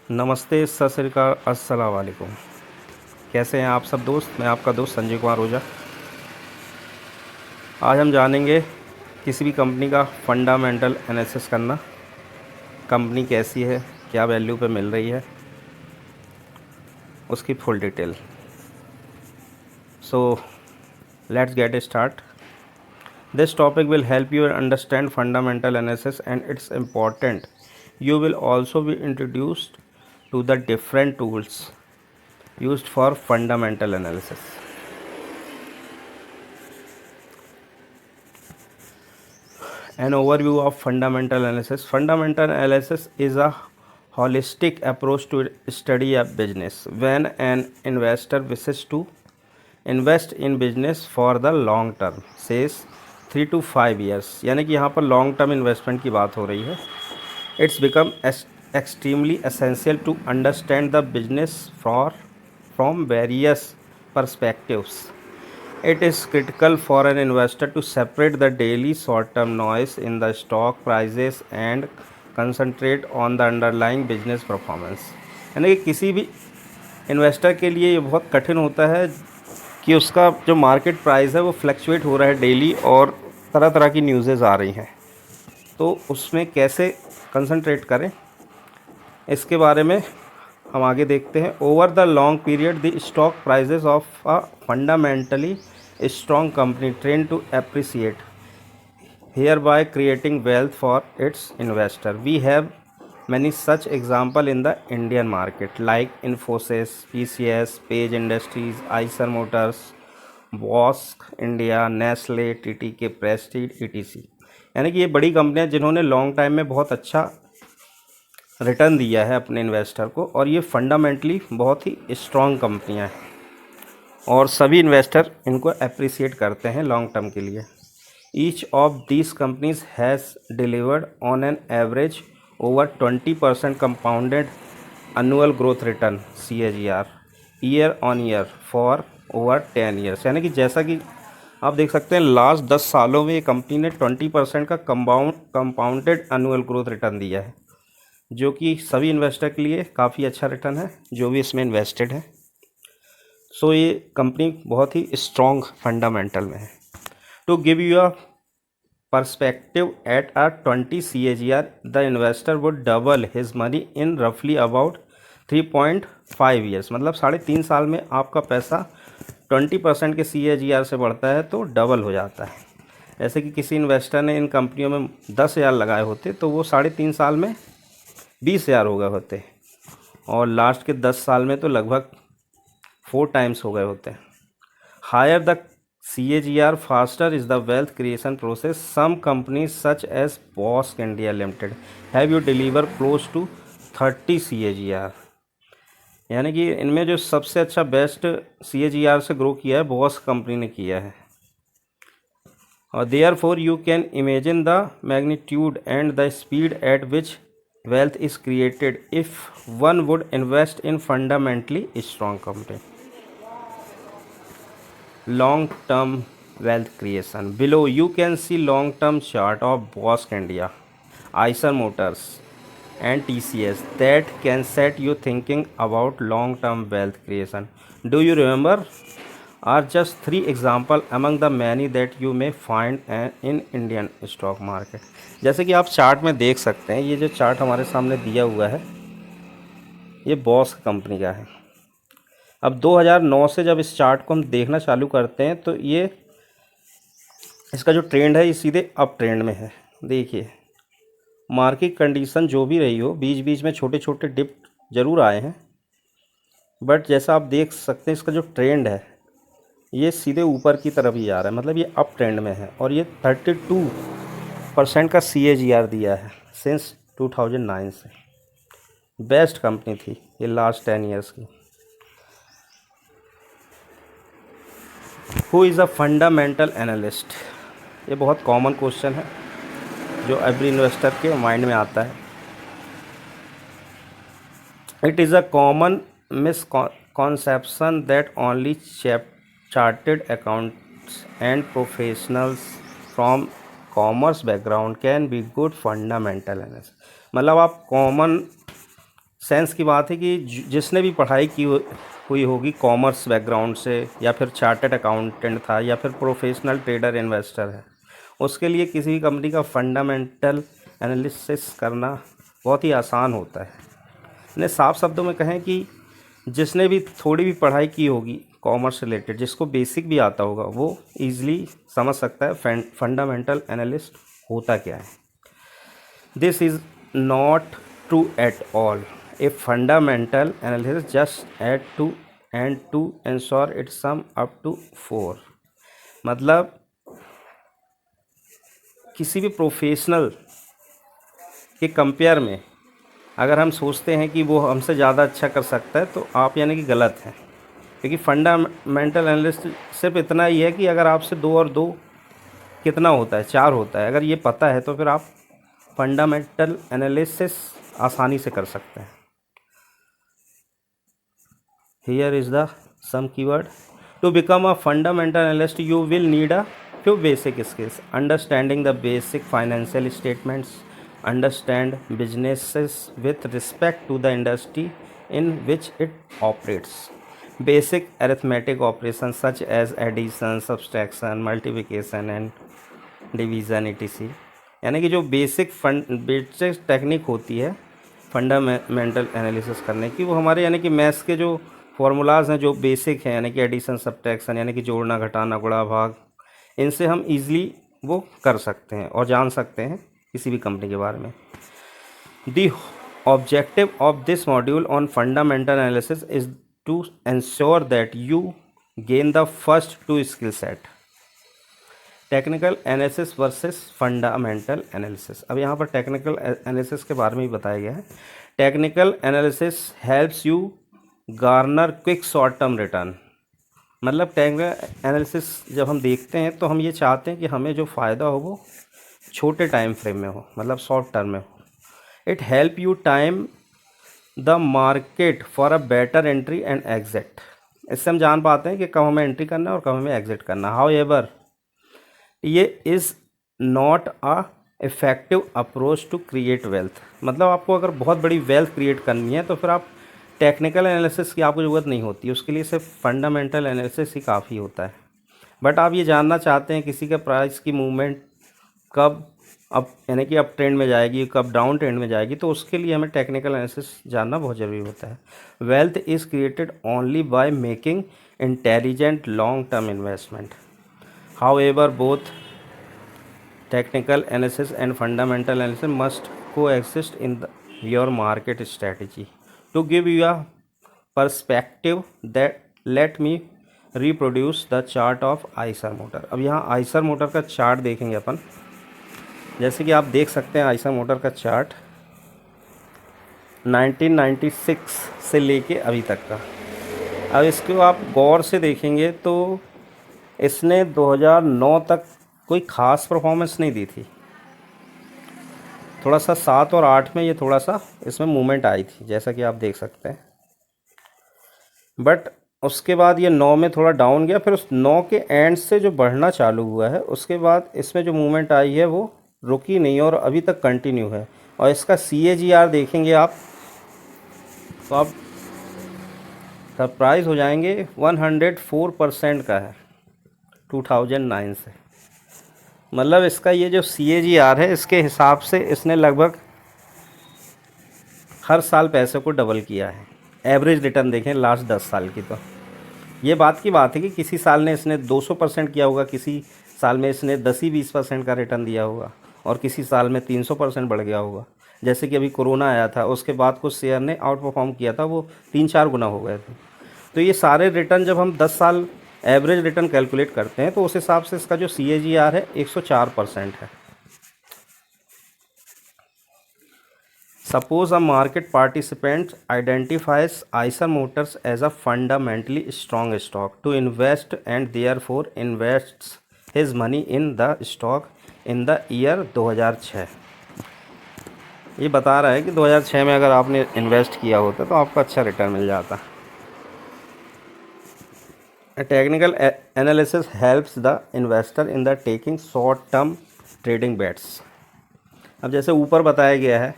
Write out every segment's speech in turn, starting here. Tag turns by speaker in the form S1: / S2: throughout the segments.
S1: नमस्ते, सत श्री अकाल, अस्सलाम वालेकुम। कैसे हैं आप सब दोस्त? मैं आपका दोस्त संजय कुमार ओझा। आज हम जानेंगे किसी भी कंपनी का फंडामेंटल एनालिसिस करना। कंपनी कैसी है, क्या वैल्यू पे मिल रही है, उसकी full detail. So let's get start. This topic will help you understand fundamental analysis and it's important. You will also be introduced to the different tools used for fundamental analysis. An overview of fundamental analysis. Fundamental analysis is a holistic approach to study a business. When an investor wishes to invest in business for the long term, says 3 to 5 years, यानी कि यहाँ पर long term investment की बात हो रही है. It's become extremely essential to understand the business from various perspectives. It is critical for an investor to separate the daily short-term noise in the stock prices and concentrate on the underlying business performance. यानी कि किसी भी investor के लिए ये बहुत कठिन होता है कि उसका जो मार्केट प्राइस है वो फ्लक्चुएट हो रहा है डेली और तरह तरह की न्यूज़ेज़ आ रही हैं, तो उसमें कैसे कंसंट्रेट करें, इसके बारे में हम आगे देखते हैं. Over the long period the stock prices of a fundamentally strong company trend to appreciate, hereby creating wealth for its investor. We have many such example in the Indian market like Infosys, PCS, Page Industries, Eicher Motors, Bosch India, Nestle, TTK Prestige, etc. यानी कि ये बड़ी कंपनियां जिन्होंने long time में बहुत अच्छा return दिया है अपने इन्वेस्टर को, और ये फंडामेंटली बहुत ही स्ट्रॉन्ग कंपनियां हैं और सभी इन्वेस्टर इनको अप्रिसिएट करते हैं लॉन्ग टर्म के लिए. Each of these companies has delivered on an average over 20% compounded annual growth return CAGR year on year for over 10 years. यानी कि जैसा कि आप देख सकते हैं लास्ट 10 सालों में ये कंपनी ने 20% का कंपाउंडेड एनुअल ग्रोथ रिटर्न दिया है, जो कि सभी इन्वेस्टर के लिए काफ़ी अच्छा रिटर्न है जो भी इसमें इन्वेस्टेड है. सो ये कंपनी बहुत ही स्ट्रॉन्ग फंडामेंटल में है. To give you a perspective, at a 20 CAGR, the investor would double his money in roughly about 3.5 years. मतलब 3.5 साल में आपका पैसा 20% के CAGR से बढ़ता है तो डबल हो जाता है. जैसे कि किसी इन्वेस्टर ने इन कंपनियों में 10,000 लगाए होते तो वो 3.5 साल में 20,000 हो गए होते, और लास्ट के 10 साल में तो लगभग 4 टाइम्स हो गए होते. Higher the CAGR, faster is the wealth creation process. Some companies such as Bosch India Limited have you deliver close to 30 CAGR. यानी कि इनमें जो सबसे अच्छा बेस्ट CAGR से ग्रो किया है बॉस कंपनी ने किया है. और therefore you can imagine the magnitude and the speed at which wealth is created if one would invest in fundamentally strong company. Long term wealth creation. Below you can see long term chart of Bosch India, Eicher Motors and TCS that can set you thinking about long term wealth creation. Do you remember? Are just 3 example among the many that you may find in Indian stock market. जैसे कि आप chart में देख सकते हैं, ये जो chart हमारे सामने दिया हुआ है ये बॉस कंपनी का है. अब 2009 से जब इस चार्ट को हम देखना चालू करते हैं तो ये इसका जो ट्रेंड है ये सीधे अप ट्रेंड में है. देखिए मार्केट कंडीशन जो भी रही हो, बीच बीच में छोटे छोटे डिप ज़रूर आए हैं, बट जैसा आप देख सकते हैं इसका जो ट्रेंड है ये सीधे ऊपर की तरफ ही आ रहा है, मतलब ये अप ट्रेंड में है. और ये 32% का CAGR दिया है सिंस 2009 से. बेस्ट कंपनी थी ये लास्ट 10 ईयर्स की. Who is a fundamental analyst? ये बहुत कॉमन क्वेश्चन है जो एवरी इन्वेस्टर के माइंड में आता है. It is a common misconception that only chartered accountants and professionals from commerce background can be good fundamental analyst. मतलब आप कॉमन सेंस की बात है कि जिसने भी पढ़ाई की हुई होगी कॉमर्स बैकग्राउंड से, या फिर चार्टर्ड अकाउंटेंट था, या फिर प्रोफेशनल ट्रेडर इन्वेस्टर है, उसके लिए किसी भी कंपनी का फंडामेंटल एनालिसिस करना बहुत ही आसान होता है। यानी साफ शब्दों में कहें कि जिसने भी थोड़ी भी पढ़ाई की होगी कॉमर्स रिलेटेड, जिसको बेसिक भी आता होगा, वो ईज़िली समझ सकता है फंडामेंटल एनालिस्ट होता क्या है। This is not true at all. A fundamental analysis just add 2 and 2 ensure it sum up to 4। मतलब किसी भी प्रोफेशनल के कंपेयर में अगर हम सोचते हैं कि वो हमसे ज़्यादा अच्छा कर सकता है, तो आप यानी कि गलत हैं। क्योंकि फंडामेंटल एनालिस्ट सिर्फ इतना ही है कि अगर आपसे 2 और 2 कितना होता है, 4 होता है, अगर ये पता है तो फिर आप फंडामेंटल एनालिसिस आसानी से कर सकते हैं। Here is the some keyword. To become a fundamental analyst, you will need a few basic skills: understanding the basic financial statements, understand businesses with respect to the industry in which it operates, basic arithmetic operations such as addition, subtraction, multiplication and division etc। यानी कि जो basic technique होती है fundamental analysis करने की, वो हमारे यानी कि मैथ्स के जो फॉर्मूलाज़ हैं, जो बेसिक हैं, यानी कि एडिशन, सब्ट्रैक्शन, यानी कि जोड़ना, घटाना, गुणा, भाग, इनसे हम इजीली वो कर सकते हैं और जान सकते हैं किसी भी कंपनी के बारे में। The objective of this module on fundamental analysis is to ensure that you gain the first 2 skill set, technical analysis versus fundamental analysis. अब यहाँ पर टेक्निकल एनालिसिस के बारे में भी बताया गया है। Technical analysis helps you Garner quick short term return. मतलब टेक्निकल एनालिसिस जब हम देखते हैं तो हम ये चाहते हैं कि हमें जो फ़ायदा हो वो छोटे टाइम फ्रेम में हो, मतलब शॉर्ट टर्म में हो। It help you time the market for a better entry and exit. इससे हम जान पाते हैं कि कब हमें एंट्री करना है और कब हमें एग्जिट करना है। हाउएवर ये is not a effective approach to create wealth. मतलब आपको अगर बहुत बड़ी वेल्थ क्रिएट करनी है तो फिर आप टेक्निकल एनालिसिस की आपको ज़रूरत नहीं होती, उसके लिए सिर्फ फंडामेंटल एनालिसिस ही काफ़ी होता है। बट आप ये जानना चाहते हैं किसी के प्राइस की मूवमेंट कब अप यानी कि अप ट्रेंड में जाएगी, कब डाउन ट्रेंड में जाएगी, तो उसके लिए हमें टेक्निकल एनालिसिस जानना बहुत ज़रूरी होता है। Wealth is created only by making intelligent long term investment. However both technical analysis and fundamental analysis must coexist in your market strategy. To give you a perspective, that let me reproduce the chart of Eicher motor। अब यहाँ Eicher motor का chart देखेंगे अपन। जैसे कि आप देख सकते हैं आइसर मोटर का चार्ट 1996 से लेके अभी तक का। अब इसको आप गौर से देखेंगे तो इसने 2009 तक कोई ख़ास परफॉर्मेंस नहीं दी थी। थोड़ा सा 7 और 8 में ये थोड़ा सा इसमें मूवमेंट आई थी, जैसा कि आप देख सकते हैं। बट उसके बाद ये 9 में थोड़ा डाउन गया, फिर उस 9 के एंड से जो बढ़ना चालू हुआ है, उसके बाद इसमें जो मूवमेंट आई है वो रुकी नहीं और अभी तक कंटिन्यू है। और इसका CAGR देखेंगे आप तो आप सरप्राइज़ हो जाएंगे, 104% का है 2009 से। मतलब इसका ये जो CAGR है, इसके हिसाब से इसने लगभग हर साल पैसे को डबल किया है। एवरेज रिटर्न देखें लास्ट 10 साल की, तो ये बात की बात है कि किसी साल ने इसने 200% किया होगा, किसी साल में इसने 10-20% का रिटर्न दिया होगा, और किसी साल में 300% बढ़ गया होगा। जैसे कि अभी कोरोना आया था, उसके बाद कुछ शेयर ने आउट परफॉर्म किया था, वो 3-4 गुना हो गए थे। तो ये सारे रिटर्न जब हम 10 साल एवरेज रिटर्न कैलकुलेट करते हैं तो उस हिसाब से इसका जो CAGR है 104% है। Suppose a market participant identifies Eicher Motors as a fundamentally strong stock to invest and therefore invests his money in the stock in the year 2006। ये बता रहा है कि 2006 में अगर आपने इन्वेस्ट किया होता तो आपको अच्छा रिटर्न मिल जाता। A technical analysis helps the investor in the taking short term trading bets। अब जैसे ऊपर बताया गया है,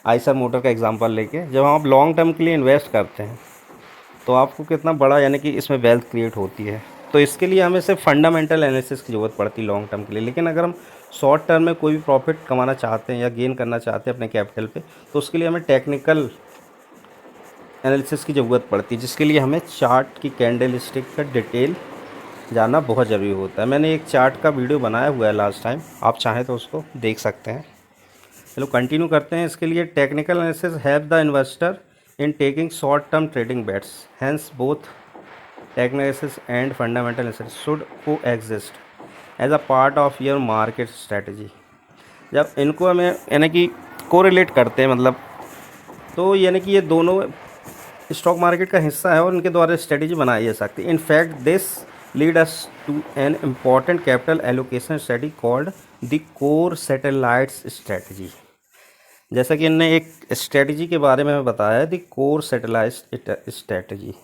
S1: आइसर मोटर का एग्जांपल लेके, जब आप लॉन्ग टर्म के लिए इन्वेस्ट करते हैं तो आपको कितना बड़ा यानी कि इसमें वेल्थ क्रिएट होती है। तो इसके लिए हमें सिर्फ फंडामेंटल एनालिसिस की ज़रूरत पड़ती है लॉन्ग टर्म के लिए। लेकिन अगर हम शॉर्ट टर्म में कोई भी प्रॉफिट कमाना चाहते हैं या गेन करना चाहते हैं अपने कैपिटल पे, तो उसके लिए हमें टेक्निकल एनालिसिस की ज़रूरत पड़ती है, जिसके लिए हमें चार्ट की कैंडल स्टिक का डिटेल जानना बहुत ज़रूरी होता है। मैंने एक चार्ट का वीडियो बनाया हुआ है लास्ट टाइम, आप चाहें तो उसको देख सकते हैं। चलो कंटिन्यू करते हैं। इसके लिए technical analysis help the investor in taking short term trading bets, hence both technical analysis and fundamental analysis should coexist as a part of your market strategy. जब इनको हमें यानी कि कोरिलेट करते हैं, मतलब तो यानी कि ये दोनों स्टॉक मार्केट का हिस्सा है और इनके द्वारा स्ट्रेटजी बनाई जा सकती है। In fact this lead us to an important capital allocation strategy called the core satellites strategy. जैसा कि इनने एक स्ट्रेटजी के बारे में बताया, द कोर सैटेलाइट स्ट्रेटजी।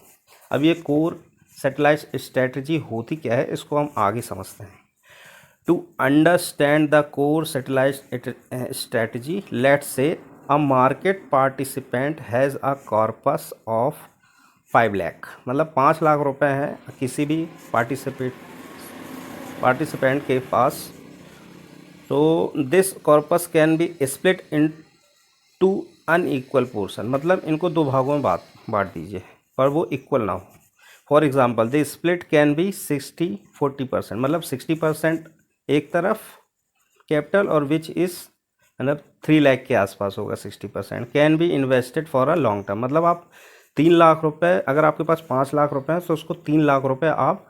S1: अब ये कोर सैटेलाइट स्ट्रेटजी होती क्या है, इसको हम आगे समझते हैं। To understand the core satellite strategy, let's say a market participant has a corpus of 5 lakh, मतलब 5 लाख रुपए हैं किसी भी पार्टिसिपेंट के पास। तो this corpus can be split into unequal portion, मतलब इनको दो भागों में बांट दीजिए पर वो इक्वल ना हो। For example the split can be 60-40%, मतलब 60% एक तरफ कैपिटल और विच इज़ मतलब 3 लाख के आसपास होगा। 60% can be invested for a long term, मतलब आप 3 लाख रुपए, अगर आपके पास 5 लाख रुपए हैं तो उसको 3 लाख रुपए आप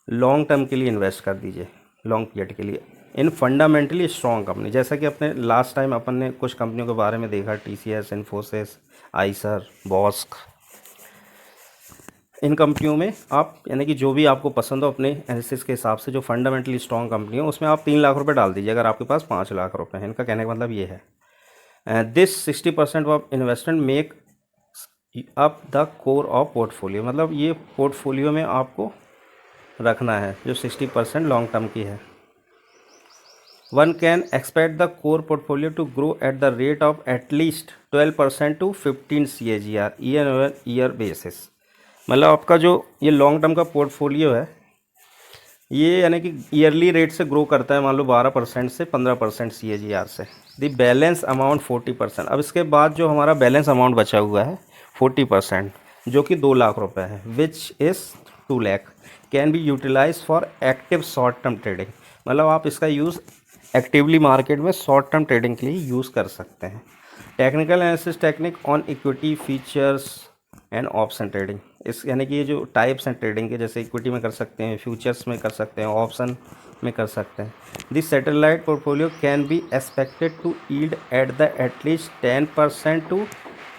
S1: लॉन्ग टर्म के लिए इन्वेस्ट कर दीजिए, लॉन्ग पीरियड के लिए, इन फंडामेंटली स्ट्रॉन्ग कंपनी। जैसा कि अपने लास्ट टाइम अपन ने कुछ कंपनियों के बारे में देखा, TCS, इन्फोसिस, आइसर, बॉस्क। इन कंपनियों में आप यानी कि जो भी आपको पसंद हो अपने एनालिसिस के हिसाब से, जो फंडामेंटली स्ट्रॉन्ग कंपनी हो उसमें आप 3 लाख रुपए डाल दीजिए अगर आपके पास 5 लाख रुपए हैं। इनका कहने का मतलब ये है this 60% of investment make up the core of portfolio, मतलब ये पोर्टफोलियो में आपको रखना है जो 60% लॉन्ग टर्म की है। One can expect the core portfolio to grow at the rate of at least 12% to 15 CAGR year basis, मतलब आपका जो ये लॉन्ग टर्म का पोर्टफोलियो है ये यानी कि ईयरली रेट से ग्रो करता है, मान लो 12% से 15% CAGR से। द बैलेंस अमाउंट 40%, अब इसके बाद जो हमारा बैलेंस अमाउंट बचा हुआ है 40% जो कि 2 लाख रुपए है, which is 2 lakh, can be utilise for active short term trading, मतलब आप इसका यूज़ एक्टिवली मार्केट में शॉर्ट टर्म ट्रेडिंग के लिए यूज़ कर सकते हैं। Technical analysis technique on equity futures and option trading, इस यानी कि ये जो टाइप्स हैं ट्रेडिंग के, जैसे इक्विटी में कर सकते हैं, फ्यूचर्स में कर सकते हैं, ऑप्शन में कर सकते हैं। This satellite portfolio can be expected to yield at the at least 10% to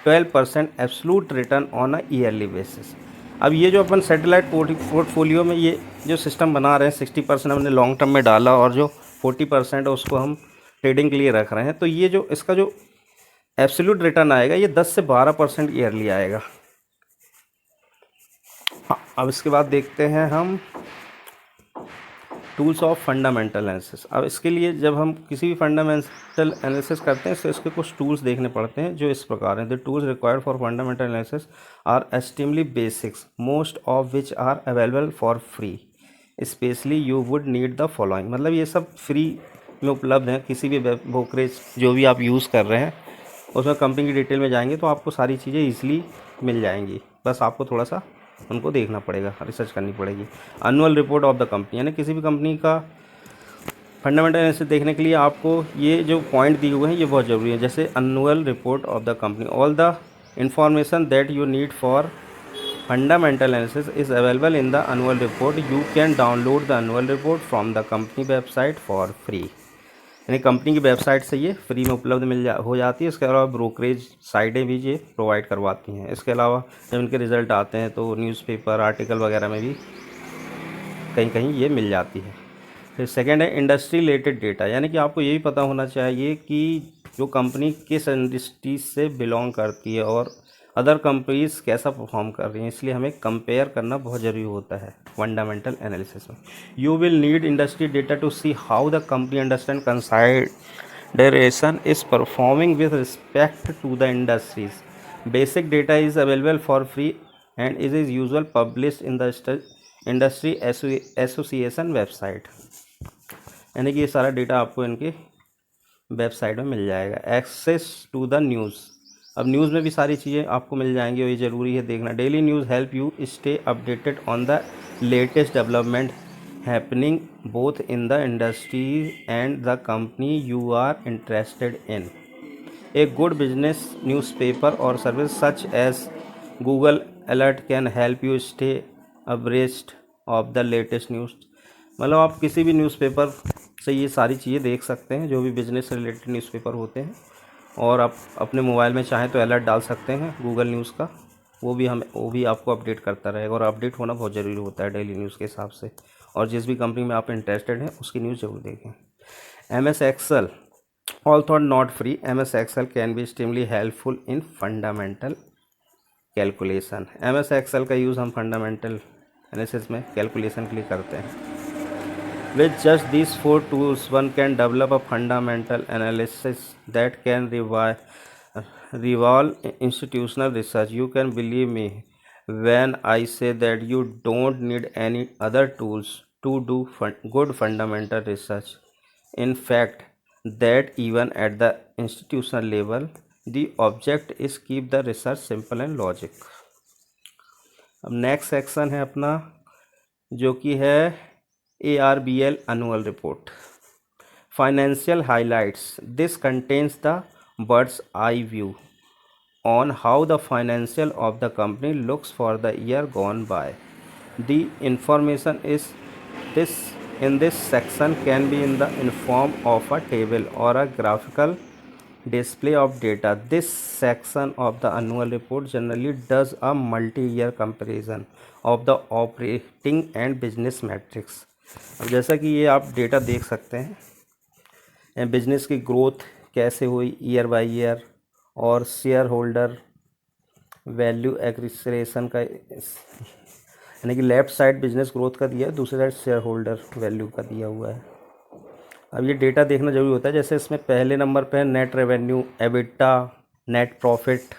S1: 12% absolute return on a yearly basis. अब ये जो अपन सैटेलाइट पोर्टफोलियो में ये जो सिस्टम बना रहे हैं, 60% हमने लॉन्ग टर्म में डाला और जो 40% है उसको हम ट्रेडिंग के लिए रख रहे हैं, तो ये जो इसका जो एब्सोल्यूट रिटर्न आएगा ये 10 से 12% ईयरली आएगा। हाँ, अब इसके बाद देखते हैं हम टूल्स ऑफ फंडामेंटल एनालिसिस। अब इसके लिए जब हम किसी भी फंडामेंटल एनालिसिस करते हैं तो इसके कुछ टूल्स देखने पड़ते हैं जो इस प्रकार हैं। The tools required for fundamental analysis are extremely basics, most of which are available for free, specially you would need the following, मतलब ये सब फ्री में उपलब्ध हैं। किसी भी ब्रोकरेज जो भी आप यूज़ कर रहे हैं उसमें कंपनी की डिटेल में जाएंगे तो आपको सारी चीज़ें ईजिली मिल जाएंगी, बस आपको थोड़ा सा उनको देखना पड़ेगा, रिसर्च करनी पड़ेगी। Annual report of the company, यानी किसी भी कंपनी का फंडामेंटल एनालिसिस देखने के लिए आपको ये जो पॉइंट दिए हुए हैं ये बहुत ज़रूरी है। जैसे annual report of the company, all the information that you need for fundamental analysis is available in the annual report, you can download the annual report from the company website for free, यानी company की website से ये free में उपलब्ध हो जाती है। इसके अलावा ब्रोकरेज साइटें भी ये प्रोवाइड करवाती हैं। इसके अलावा जब इनके रिज़ल्ट आते हैं तो न्यूज़पेपर आर्टिकल वगैरह में भी कहीं कहीं ये मिल जाती है। फिर सेकेंड है इंडस्ट्री रिलेटेड डेटा, यानी कि आपको ये भी पता होना चाहिए कि जो कंपनी किस इंडस्ट्री से बिलोंग करती है और अदर कंपनीज कैसा परफॉर्म कर रही हैं, इसलिए हमें कंपेयर करना बहुत ज़रूरी होता है फंडामेंटल एनालिसिस में। You will need industry data to see how the company understand duration is performing with respect to the industries. Basic data is available for free and it is usually published in the industry association website. यानी कि ये सारा data आपको इनके website में मिल जाएगा. Access to the news. अब न्यूज़ में भी सारी चीज़ें आपको मिल जाएंगी और ये ज़रूरी है देखना. Daily news help you stay updated on the latest development happening both in the industry and the company you are interested in. A good business newspaper or service such as Google Alert can help you stay abreast of the latest news. मतलब आप किसी भी newspaper से ये सारी चीज़ें देख सकते हैं जो भी बिजनेस रिलेटेड न्यूज़पेपर होते हैं, और आप अपने मोबाइल में चाहें तो अलर्ट डाल सकते हैं गूगल न्यूज़ का. वो भी आपको अपडेट करता रहेगा, और अपडेट होना बहुत ज़रूरी होता है डेली न्यूज़ के हिसाब से. और जिस भी कंपनी में आप इंटरेस्टेड हैं उसकी न्यूज़ ज़रूर देखें. MS Excel, although not free, MS Excel can be extremely helpful in fundamental calculation. MS Excel का यूज़ हम फंडामेंटल एनालिसिस में कैलकुलेशन के लिए करते हैं. With just these 4 tools, one can develop a fundamental analysis that can revolve institutional research. You can believe me when I say that you don't need any other tools to do good fundamental research. In fact, that even at the institutional level, the object is keep the research simple and logic. अब next section है अपना जो कि है ARBL annual report. Financial highlights. This contains the bird's eye view on how the financial of the company looks for the year gone by. The information in this section can be in the form of a table or a graphical display of data. This section of the annual report generally does a multi-year comparison of the operating and business metrics. अब जैसा कि ये आप data देख सकते हैं, business की growth कैसे हुई ईयर बाय ईयर, और शेयर होल्डर वैल्यू एक्रिसरेशन का, यानी कि लेफ़्ट साइड बिजनेस ग्रोथ का दिया है, दूसरी साइड शेयर होल्डर वैल्यू का दिया हुआ है. अब ये डेटा देखना ज़रूरी होता है. जैसे इसमें पहले नंबर पे है net revenue, EBITDA, net profit.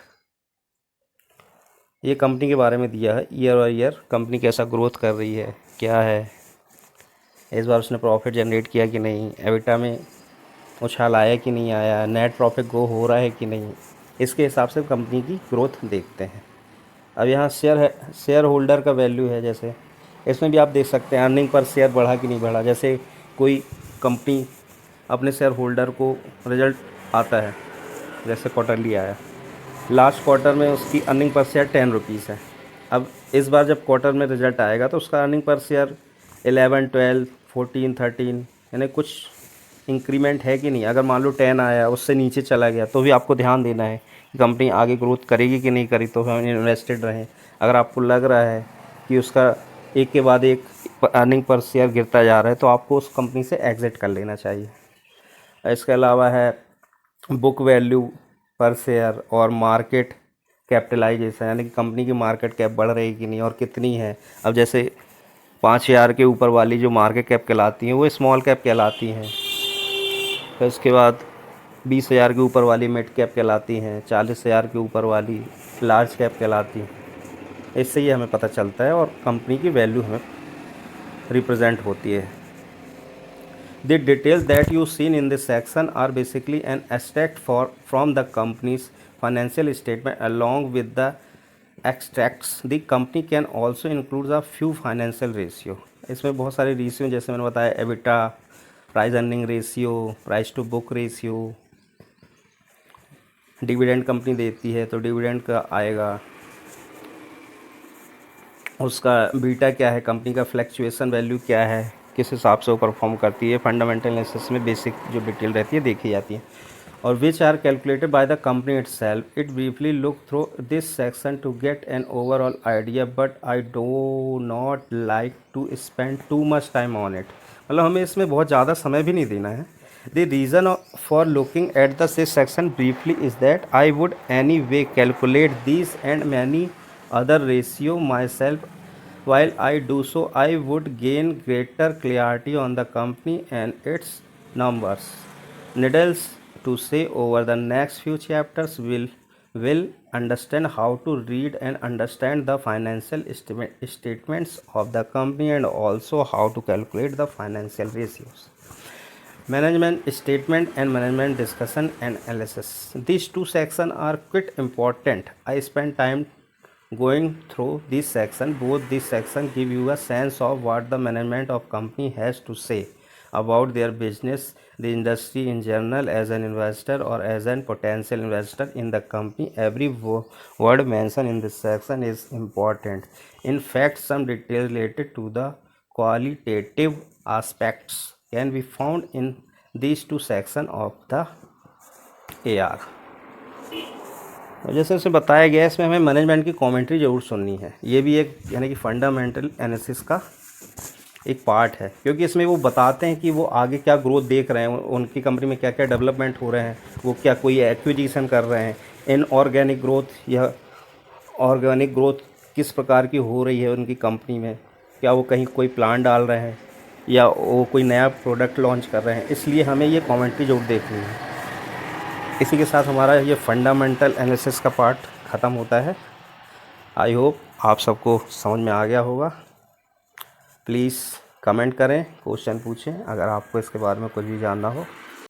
S1: ये कंपनी के बारे में दिया है, ईयर बाय ईयर कंपनी कैसा ग्रोथ कर रही है, क्या है इस बार उसने प्रॉफिट जनरेट किया कि नहीं, एबिटा में उछाल आया कि नहीं आया, नेट प्रॉफिट ग्रो हो रहा है कि नहीं. इसके हिसाब से कंपनी की ग्रोथ देखते हैं. अब यहाँ शेयर होल्डर का वैल्यू है. जैसे इसमें भी आप देख सकते हैं अर्निंग पर शेयर बढ़ा कि नहीं बढ़ा. जैसे कोई कंपनी अपने शेयर होल्डर को रिजल्ट आता है, जैसे क्वार्टरली आया, लास्ट क्वार्टर में उसकी अर्निंग पर शेयर 10 रुपीज़ है. अब इस बार जब क्वार्टर में रिजल्ट आएगा तो उसका अर्निंग पर शेयर 11, 12, 14, 13, यानी कुछ इंक्रीमेंट है कि नहीं. अगर मान लो 10 आया, उससे नीचे चला गया, तो भी आपको ध्यान देना है कंपनी आगे ग्रोथ करेगी कि नहीं करी, तो हम इन्वेस्टेड रहें. अगर आपको लग रहा है कि उसका एक के बाद एक अर्निंग पर शेयर गिरता जा रहा है, तो आपको उस कंपनी से एग्ज़िट कर लेना चाहिए. इसके अलावा है बुक वैल्यू पर शेयर और मार्केट कैपिटलाइजेशन, यानी कि कंपनी की मार्केट कैप बढ़ रही कि नहीं और कितनी है. अब जैसे 5,000 के ऊपर वाली जो मार्केट कैप कहलाती हैं वो स्मॉल कैप कहलाती हैं. फिर उसके बाद 20,000 के ऊपर वाली मिड कैप कहलाती हैं, 40,000 के ऊपर वाली लार्ज कैप कहलाती हैं. इससे ये हमें पता चलता है और कंपनी की वैल्यू हमें रिप्रेजेंट होती है. The details that you seen in this section are basically an extract from the company's financial statement. Along with the extracts, the company can also include a few financial ratio. इसमें बहुत सारे ratio जैसे मैंने बताया, EBITDA, price earning ratio, price to book ratio. Dividend company देती है तो dividend का आएगा, उसका बीटा क्या है, कंपनी का फ्लैक्चुएशन वैल्यू क्या है, किस हिसाब से वो परफॉर्म करती है. फंडामेंटल एनालिसिस में बेसिक जो डिटेल रहती है देखी जाती है. और which are calculated by the company itself. It briefly look through this section to get an overall idea, but I do not like to spend too much time on it. मतलब हमें इसमें बहुत ज़्यादा समय भी नहीं देना है. The reason for looking at the this section briefly is that I would any way calculate this and many other ratio myself. While I do so, I would gain greater clarity on the company and its numbers. Needless to say over the next few chapters. Will understand how to read and understand the financial statements of the company, and also how to calculate the financial ratios. Management statement and management discussion and analysis. These two sections are quite important. I spent time going through this section. Both these sections give you a sense of what the management of company has to say about their business, the industry in general, as an investor or as a potential investor in the company. Every word mentioned in this section is important. In fact, some details related to the qualitative aspects can be found in these two sections of the AR. जैसे उसे बताया गया है, इसमें हमें management की commentary ज़रूर सुननी है. ये भी एक यानी कि फंडामेंटल एनालिसिस का एक पार्ट है, क्योंकि इसमें वो बताते हैं कि वो आगे क्या ग्रोथ देख रहे हैं, उनकी कंपनी में क्या क्या डेवलपमेंट हो रहे हैं, वो क्या कोई एक्विजिशन कर रहे हैं, इनऑर्गेनिक ग्रोथ या ऑर्गेनिक ग्रोथ किस प्रकार की हो रही है उनकी कंपनी में, क्या वो कहीं कोई प्लान डाल रहे हैं या वो कोई नया प्रोडक्ट लॉन्च कर रहे हैं. इसलिए हमें ये कमेंट्री जरूर देखनी है. इसी के साथ हमारा ये फंडामेंटल एनालिसिस का पार्ट ख़त्म होता है. आई होप आप सबको समझ में आ गया होगा. प्लीज़ कमेंट करें, क्वेश्चन पूछें अगर आपको इसके बारे में कुछ भी जानना हो.